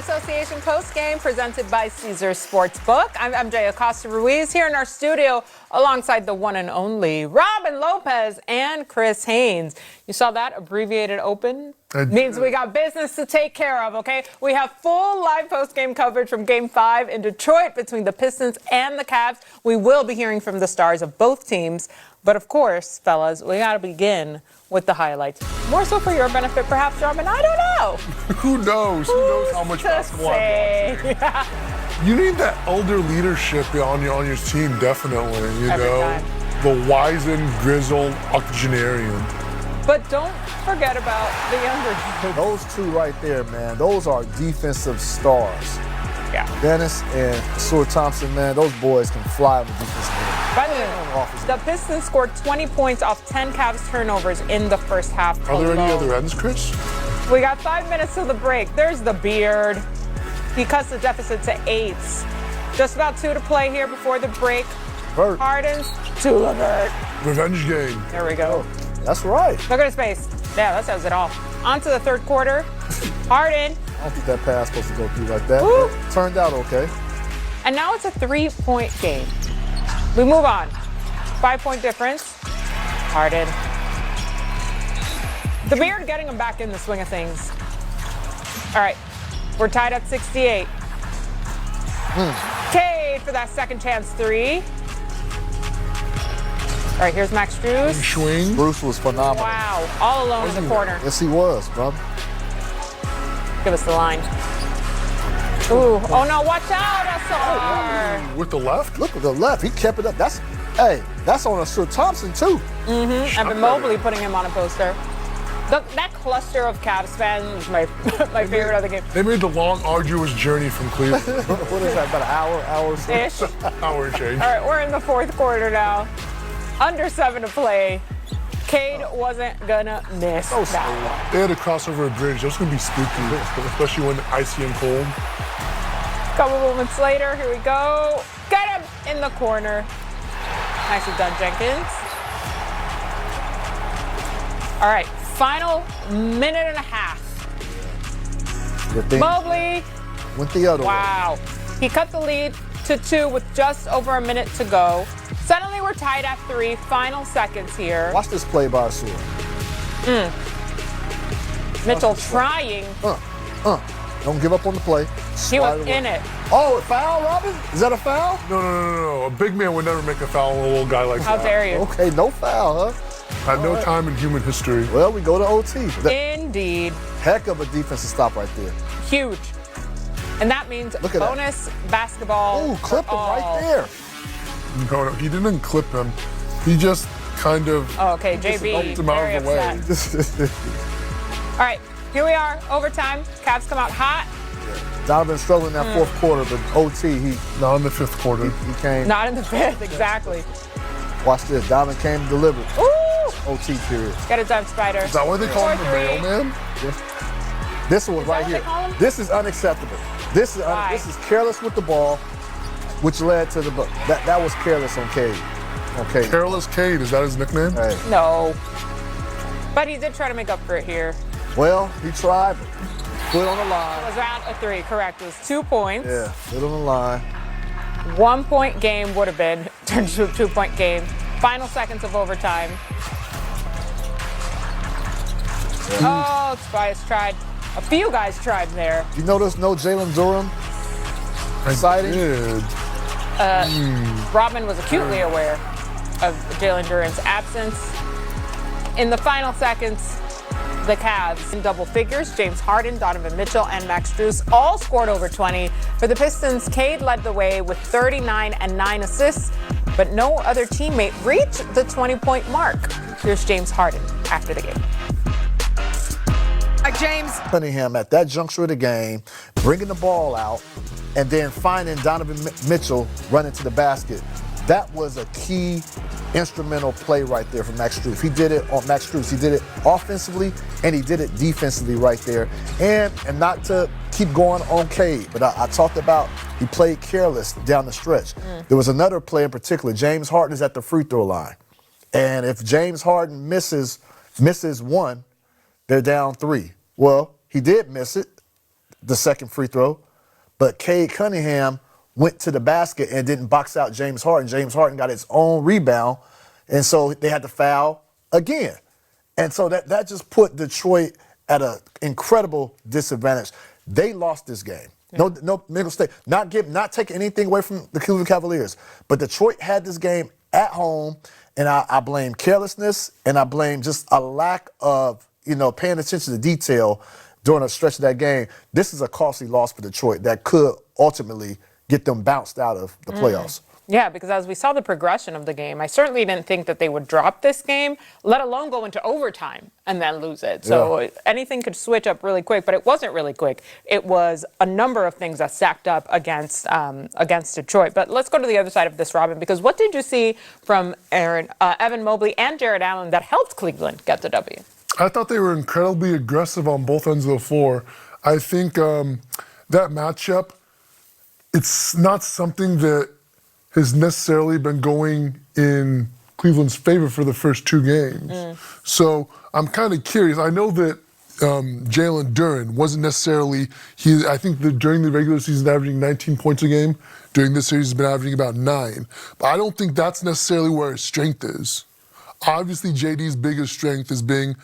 Association postgame presented by Caesars Sportsbook. I'm Jay Acosta-Ruiz here in our studio alongside the one and only Robin Lopez and Chris Haynes. You saw that abbreviated open? Means we got business to take care of, okay? We have full live postgame coverage from Game 5 in Detroit between the Pistons and the Cavs. We will be hearing from the stars of both teams. But of course, fellas, we got to begin with the highlights. More so for your benefit, perhaps, Robin. I don't know. Who knows? Who knows how much basketball I'm watching? You need that elder leadership on your team, definitely. You Every know, time. The wizened, grizzled octogenarian. But don't forget about the younger. Those two right there, man, those are defensive stars. Yeah. Dennis and Stuart Thompson, man, those boys can fly on the defensive end. By the way, the Pistons scored 20 points off 10 Cavs turnovers in the first half. Are there any other ends, Chris? We got 5 minutes to the break. There's the beard. He cuts the deficit to 8. Just about 2 to play here before the break. Vert. Harden's to Levert. Revenge game. There we go. That's right. Look at his face. Yeah, that says it all. On to the third quarter. Harden. I don't think that pass supposed to go through like that. Woo. But turned out okay. And now it's a 3-point game. We move on. 5-point difference. Harden. The beard getting him back in the swing of things. All right. We're tied at 68. Cade for that second chance 3. All right, here's Max Strus. Swing. Bruce was phenomenal. Wow, all alone in the corner. Yes, he was, brother. Give us the line. Ooh, oh no, watch out, SR. With the left? Look at the left. He kept it up. That's on a Stuart Thompson, too. Evan Mobley putting him on a poster. That cluster of Cavs fans is my favorite of the game. They made the long, arduous journey from Cleveland. What is that, about an hour or so? Ish. Hour change. All right, we're in the fourth quarter now. Under 7 to play. Cade wasn't gonna miss that one. They had to cross over a bridge. That was going to be spooky, especially when icy and cold. Couple moments later, here we go. Get him in the corner. Nicely done, Jenkins. All right, final minute and a half. Mobley. Went the other way. Wow. He cut the lead to 2 with just over a minute to go. Suddenly we're tied at 3. Final seconds here. Watch this play by Stuart. Mitchell trying. Don't give up on the play. He was in it. Oh, a foul, Robin? Is that a foul? No. A big man would never make a foul on a little guy like How that. dare you? Okay, no foul, huh? At no time in human history. Well, we go to OT. Indeed. Heck of a defensive stop right there. Huge. And that means Look at bonus basketball. Ooh, clip him right there. No, he didn't clip him. He just kind of Okay, JB, helped him out very of the way. upset. All right, here we are, overtime. Cavs come out hot. Donovan struggling in that fourth quarter, but OT, he Not in the fifth quarter. came. Not in the fifth, exactly. Watch this. Donovan came and delivered. Ooh! OT period. Get it done, Spider. Is that why they call him the 4-3. mailman? This one right what they here. call him? This is unacceptable. This is careless with the ball, which led to the that was careless on Cade. Okay. Careless Cade, is that his nickname? Hey. No. But he did try to make up for it here. Well, he tried. Put on the It line. was around a 3, correct. It was 2 points. Yeah, put on the line. 1 point game would have been turned to a 2-point game. Final seconds of overtime. Oh, Tobias tried. A few guys tried there. You notice no Jalen Durham sighting? Did. Robin was acutely aware of Jalen Duran's absence. In the final seconds, the Cavs in double figures. James Harden, Donovan Mitchell, and Max Strus all scored over 20. For the Pistons, Cade led the way with 39 and 9 assists, but no other teammate reached the 20-point mark. Here's James Harden after the game. James. Cunningham at that juncture of the game, bringing the ball out, and then finding Donovan Mitchell running to the basket. That was a key instrumental play right there from Max Strus. He did it on Max Strus. He did it offensively, and he did it defensively right there. And not to keep going on Cade, but I talked about he played careless down the stretch. There was another play in particular. James Harden is at the free throw line. And if James Harden misses one, they're down 3. Well, he did miss it. the second free throw, but Cade Cunningham went to the basket and didn't box out James Harden. James Harden got his own rebound, and so they had to foul again. And so that just put Detroit at an incredible disadvantage. They lost this game. Yeah. No mistake. Not taking anything away from the Cleveland Cavaliers, but Detroit had this game at home, and I blame carelessness, and I blame just a lack of paying attention to detail during a stretch of that game. This is a costly loss for Detroit that could ultimately get them bounced out of the playoffs. Yeah, because as we saw the progression of the game, I certainly didn't think that they would drop this game, let alone go into overtime and then lose it. So anything could switch up really quick, but it wasn't really quick. It was a number of things that stacked up against Detroit. But let's go to the other side of this, Robin, because what did you see from Evan Mobley and Jared Allen that helped Cleveland get the W? I thought they were incredibly aggressive on both ends of the floor. I think that matchup, it's not something that has necessarily been going in Cleveland's favor for the first two games. So I'm kind of curious. I know that Jalen Duren wasn't necessarily, I think that during the regular season averaging 19 points a game. During this series he's been averaging about 9. But I don't think that's necessarily where his strength is. Obviously JD's biggest strength is being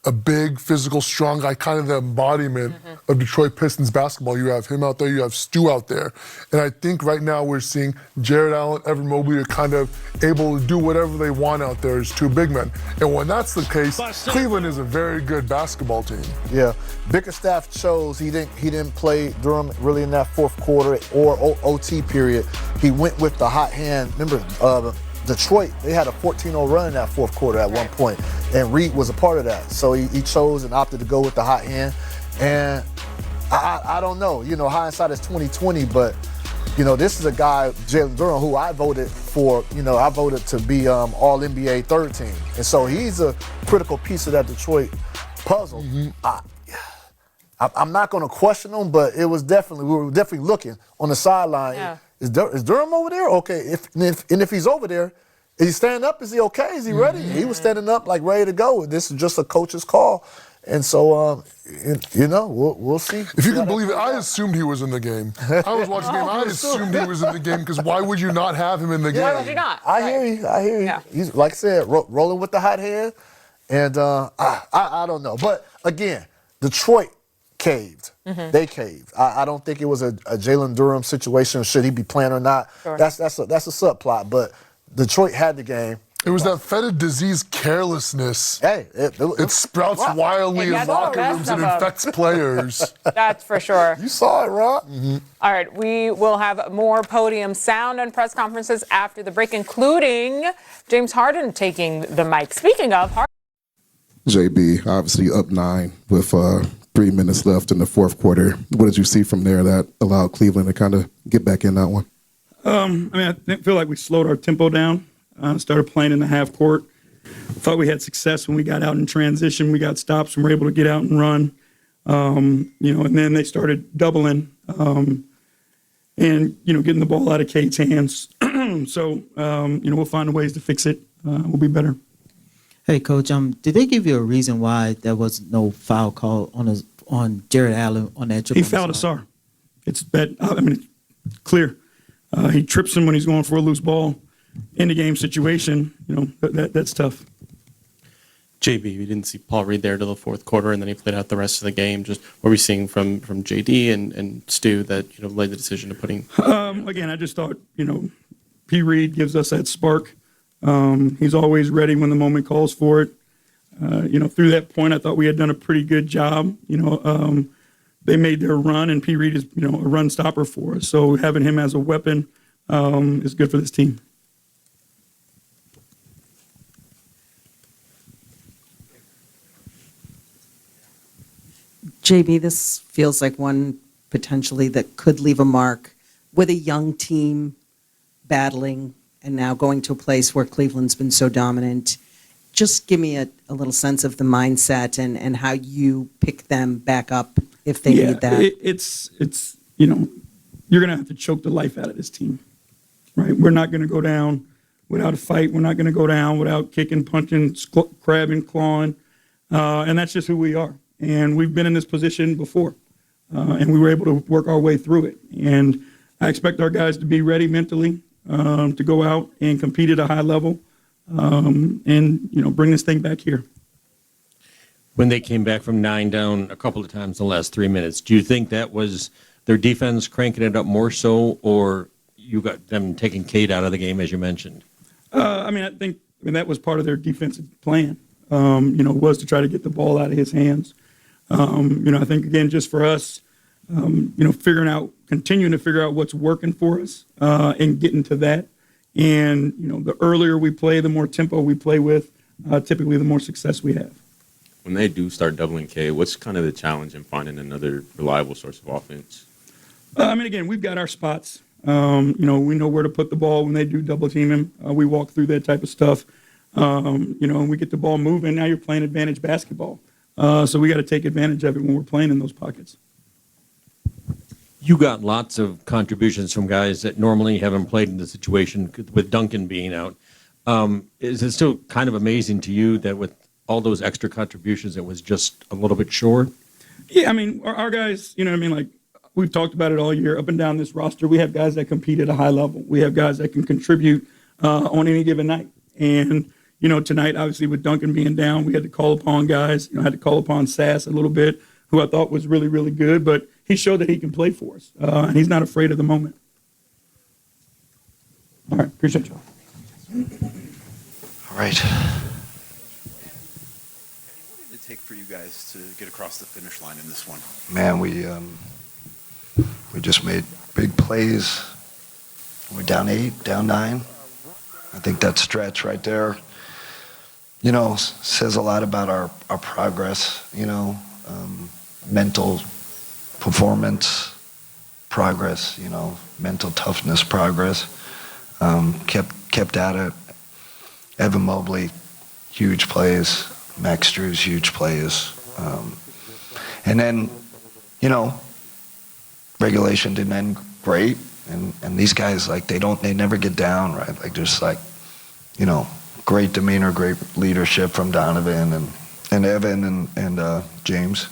a big, physical, strong guy, kind of the embodiment of Detroit Pistons basketball. You have him out there, you have Stu out there. And I think right now we're seeing Jared Allen, Evan Mobley are kind of able to do whatever they want out there as two big men. And when that's the case, Cleveland is a very good basketball team. Yeah, Bickerstaff chose he didn't play Durham really in that fourth quarter or OT period. He went with the hot hand. Remember, Detroit, they had a 14-0 run in that fourth quarter at one point, and Reed was a part of that. So he chose and opted to go with the hot hand. And I don't know, hindsight is 20/20, but this is a guy, Jalen Duren, who I voted for. I voted to be All-NBA third team, and so he's a critical piece of that Detroit puzzle. I'm not going to question him, but we were definitely looking on the sideline. Yeah. Is Durham over there? Okay. If he's over there, is he standing up? Is he okay? Is he ready? He was standing up, like ready to go. This is just a coach's call, and so we'll see. If you can believe it, I assumed he was in the game. I was watching the game. I assumed he was in the game because why would you not have him in the game? Why would you not? I hear you. Yeah. He's, like I said, rolling with the hot hand, and I don't know. But again, Detroit caved. They caved. I don't think it was a Jalen Durham situation. Should he be playing or not? Sure. That's a subplot. But Detroit had the game. It was that fetid disease carelessness. Hey, it sprouts wildly in locker rooms and infects players. That's for sure. You saw it, Rob. All right, we will have more podium sound and press conferences after the break, including James Harden taking the mic. Speaking of Harden. JB, obviously up 9 with 3 minutes left in the fourth quarter. What did you see from there that allowed Cleveland to kind of get back in that one? I feel like we slowed our tempo down, started playing in the half court. Thought we had success when we got out in transition. We got stops and were able to get out and run. And then they started doubling and, getting the ball out of Cade's hands. So, we'll find ways to fix it. We'll be better. Hey, Coach, did they give you a reason why there was no foul call on Jared Allen on that triple? He fouled Asar. It's bad. It's clear. He trips him when he's going for a loose ball. In the game situation, that's tough. JB, we didn't see Paul Reed there till the fourth quarter, and then he played out the rest of the game. Just what we're seeing from JD and Stu that led the decision to putting. Again, I just thought P. Reed gives us that spark. He's always ready when the moment calls for it. Through that point, I thought we had done a pretty good job. They made their run, and P. Reed is, a run stopper for us. So having him as a weapon is good for this team. JB, this feels like one potentially that could leave a mark with a young team battling and now going to a place where Cleveland's been so dominant. Just give me a little sense of the mindset and how you pick them back up if they need that. It's you're going to have to choke the life out of this team, right? We're not going to go down without a fight. We're not going to go down without kicking, punching, crabbing, clawing. And that's just who we are. And we've been in this position before. and we were able to work our way through it. And I expect our guys to be ready mentally to go out and compete at a high level and, bring this thing back here. When they came back from 9 down a couple of times in the last 3 minutes, do you think that was their defense cranking it up more so, or you got them taking Cade out of the game, as you mentioned? I think that was part of their defensive plan, was to try to get the ball out of his hands. I think, again, just for us, continuing to figure out what's working for us and getting to that. And, the earlier we play, the more tempo we play with, typically the more success we have. When they do start doubling K, what's kind of the challenge in finding another reliable source of offense? Again, we've got our spots. We know where to put the ball when they do double team him. We walk through that type of stuff. And we get the ball moving. Now you're playing advantage basketball. So we got to take advantage of it when we're playing in those pockets. You got lots of contributions from guys that normally haven't played in the situation, with Duncan being out. Is it still kind of amazing to you that with all those extra contributions, it was just a little bit short? Yeah, our guys, like we've talked about it all year, up and down this roster, we have guys that compete at a high level. We have guys that can contribute on any given night. And, tonight, obviously, with Duncan being down, we had to call upon guys, had to call upon Sass a little bit, who I thought was really, really good. But he showed that he can play for us, and he's not afraid of the moment. All right, appreciate you. All right. What did it take for you guys to get across the finish line in this one? Man, we just made big plays. We're down 8, down 9. I think that stretch right there, says a lot about our progress, mental performance progress, mental toughness progress. Kept at it. Evan Mobley, huge plays. Max Strus, huge plays. And then, regulation didn't end great. And these guys, they never get down, right? Just great demeanor, great leadership from Donovan and Evan and James.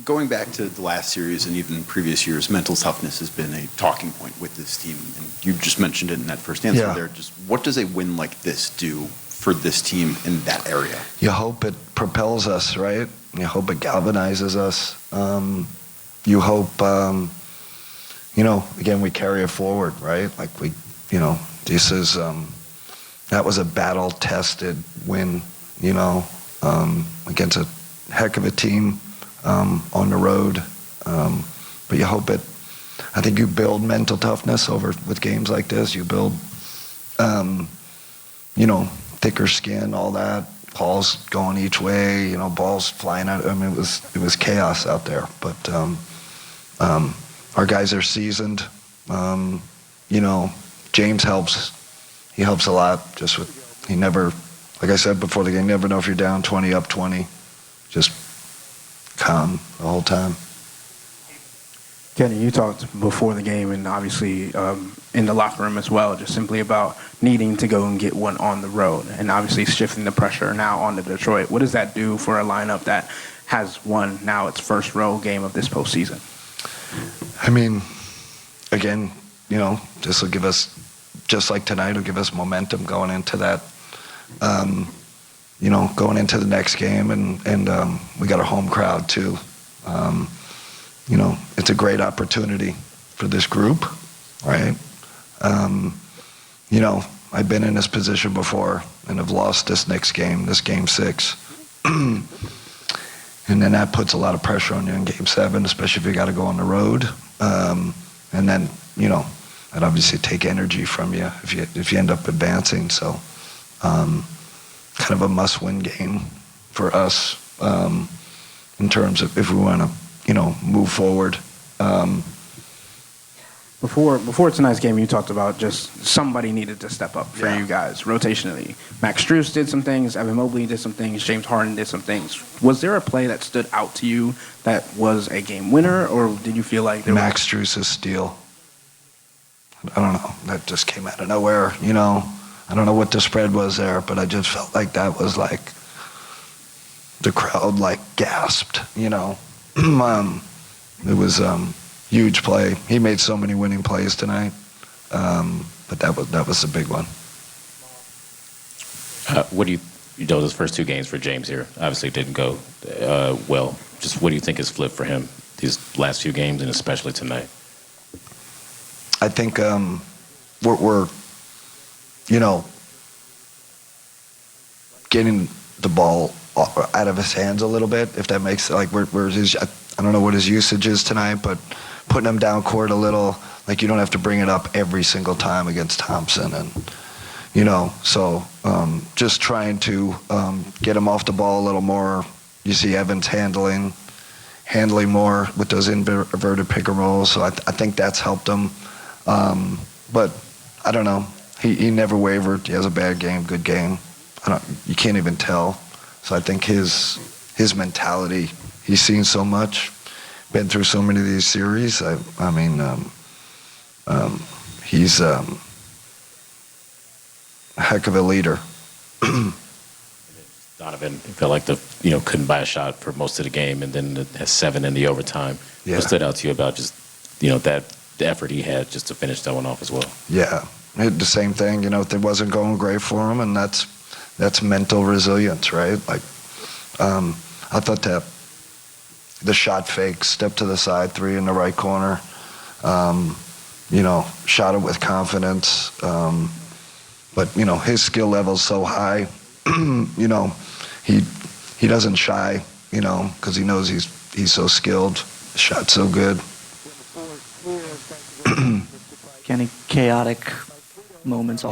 Going back to the last series and even previous years, mental toughness has been a talking point with this team. And you just mentioned it in that first answer there. Just what does a win like this do for this team in that area? You hope it propels us, right? You hope it galvanizes us. You hope, again, we carry it forward, right? This is, that was a battle-tested win, against a heck of a team on the road. But you hope it, I think you build mental toughness with games like this. You build, thicker skin, all that. Balls going each way, balls flying out. It was chaos out there. But our guys are seasoned. James helps. He helps a lot. He never, like I said before the game, never know if you're down 20, up 20. Just calm the whole time. Kenny, you talked before the game and obviously in the locker room as well, just simply about needing to go and get one on the road and obviously shifting the pressure now onto Detroit. What does that do for a lineup that has won now its first road game of this postseason? Again, this will give us, just like tonight, will give us momentum going into that, going into the next game. And we got a home crowd too. It's a great opportunity for this group, right? I've been in this position before and have lost this next game, this game 6. And then that puts a lot of pressure on you in game 7, especially if you got to go on the road. And then, that obviously take energy from you if you end up advancing. So kind of a must-win game for us in terms of if we want to, move forward. Before tonight's game, you talked about just somebody needed to step up for you guys rotationally. Max Strus did some things, Evan Mobley did some things, James Harden did some things. Was there a play that stood out to you that was a game winner, or did you feel like there Max Strus' steal? I don't know. That just came out of nowhere, I don't know what the spread was there, but I just felt like that was the crowd gasped, It was huge play. He made so many winning plays tonight, but that was the big one. What do you know those first two games for James here obviously didn't go well. Just what do you think has flipped for him these last few games and especially tonight? I think we're getting the ball out of his hands a little bit, if that makes where his, I don't know what his usage is tonight, but putting him down court a little, like you don't have to bring it up every single time against Thompson, and so just trying to get him off the ball a little more. You see Evans handling more with those inverted pick and rolls, so I think that's helped him. But I don't know. He never wavered. He has a bad game, good game. You can't even tell. So I think his mentality, he's seen so much, been through so many of these series. I mean, he's a heck of a leader. Donovan felt like couldn't buy a shot for most of the game, and then has 7 in the overtime. Yeah. What stood out to you about just that the effort he had just to finish that one off as well? Yeah, the same thing. It wasn't going great for him, and that's mental resilience, right? Like, I thought that the shot fake, step to the side, 3 in the right corner, shot it with confidence. But his skill level's so high. He doesn't shy. Because he knows he's so skilled. The shot's so good. Kenny, chaotic moments all